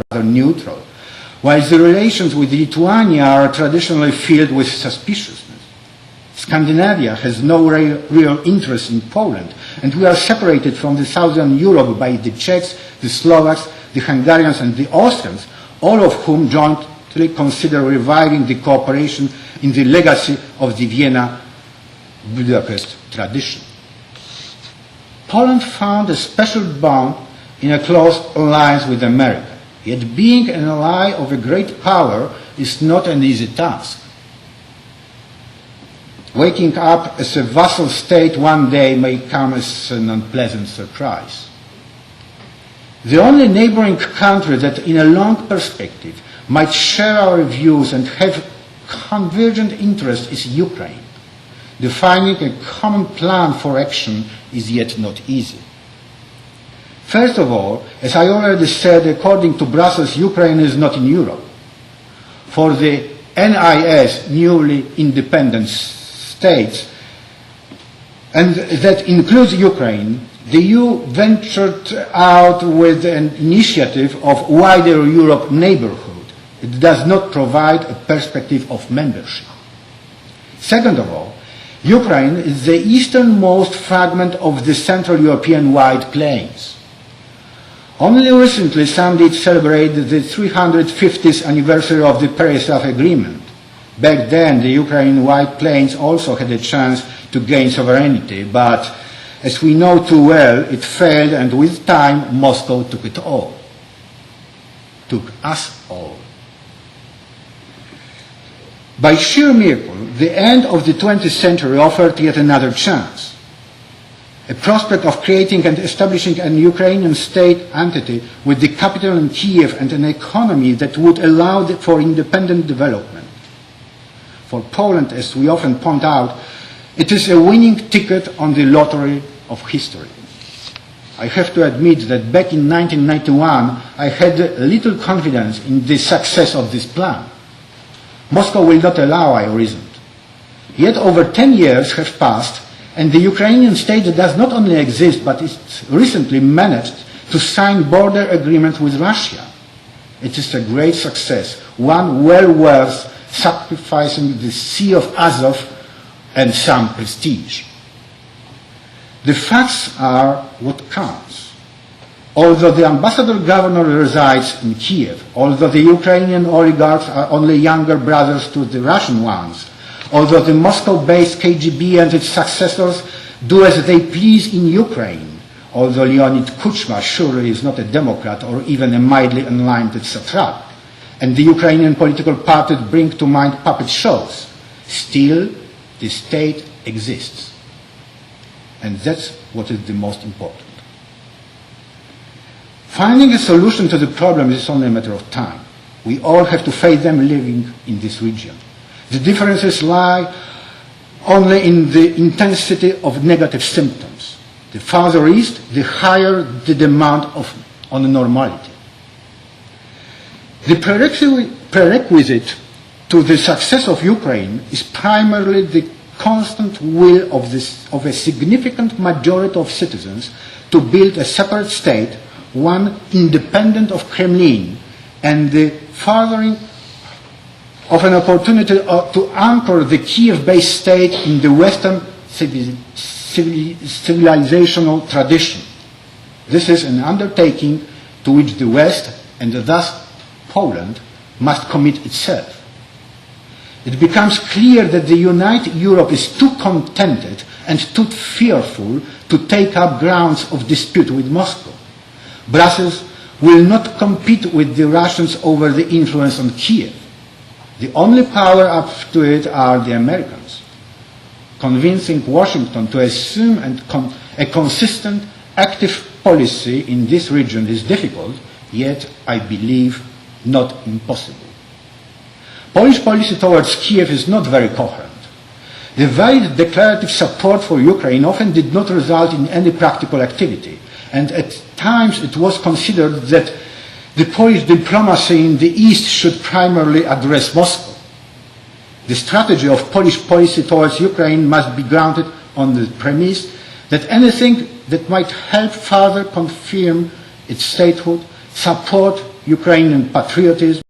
rather neutral, while the relations with Lithuania are traditionally filled with suspiciousness. Scandinavia has no real interest in Poland, and we are separated from the southern Europe by the Czechs, the Slovaks, the Hungarians and the Austrians, all of whom jointly consider reviving the cooperation in the legacy of the Vienna-Budapest tradition. Poland found a special bond in a close alliance with America, yet being an ally of a great power is not an easy task. Waking up as a vassal state one day may come as an unpleasant surprise. The only neighboring country that in a long perspective might share our views and have convergent interests is Ukraine. Defining a common plan for action is yet not easy. First of all, as I already said, according to Brussels, Ukraine is not in Europe. For the NIS, newly independent states, and that includes Ukraine, the EU ventured out with an initiative of wider Europe neighborhood. It does not provide a perspective of membership. Second of all, Ukraine is the easternmost fragment of the Central European Wide Plains. Only recently some did celebrate the 350th anniversary of the Paris-Saf Agreement. Back then, the Ukraine Wide Plains also had a chance to gain sovereignty, but as we know too well, it failed, and with time, Moscow took it all. Took us all. By sheer miracle, the end of the 20th century offered yet another chance. A prospect of creating and establishing an Ukrainian state entity with the capital in Kiev and an economy that would allow for independent development. For Poland, as we often point out, it is a winning ticket on the lottery of history. I have to admit that back in 1991, I had little confidence in the success of this plan. Moscow will not allow, I reasoned. Yet over 10 years have passed, and the Ukrainian state does not only exist, but it recently managed to sign border agreement with Russia. It is a great success, one well worth sacrificing the Sea of Azov and some prestige. The facts are what counts. Although the ambassador-governor resides in Kiev, although the Ukrainian oligarchs are only younger brothers to the Russian ones, although the Moscow-based KGB and its successors do as they please in Ukraine, although Leonid Kuchma surely is not a Democrat or even a mildly enlightened satrap, and the Ukrainian political parties bring to mind puppet shows, still the state exists. And that's what is the most important. Finding a solution to the problem is only a matter of time. We all have to face them living in this region. The differences lie only in the intensity of negative symptoms. The farther east, the higher the demand on normality. The prerequisite to the success of Ukraine is primarily the constant will of a significant majority of citizens to build a separate state, one independent of Kremlin, and the furthering of an opportunity to anchor the Kiev-based state in the Western civilizational tradition. This is an undertaking to which the West, and thus Poland, must commit itself. It becomes clear that the united Europe is too contented and too fearful to take up grounds of dispute with Moscow. Brussels will not compete with the Russians over the influence on Kiev. The only power up to it are the Americans. Convincing Washington to assume a consistent, active policy in this region is difficult, yet I believe not impossible. Polish policy towards Kiev is not very coherent. The valid declarative support for Ukraine often did not result in any practical activity, and at times it was considered that the Polish diplomacy in the East should primarily address Moscow. The strategy of Polish policy towards Ukraine must be grounded on the premise that anything that might help further confirm its statehood, support Ukrainian patriotism,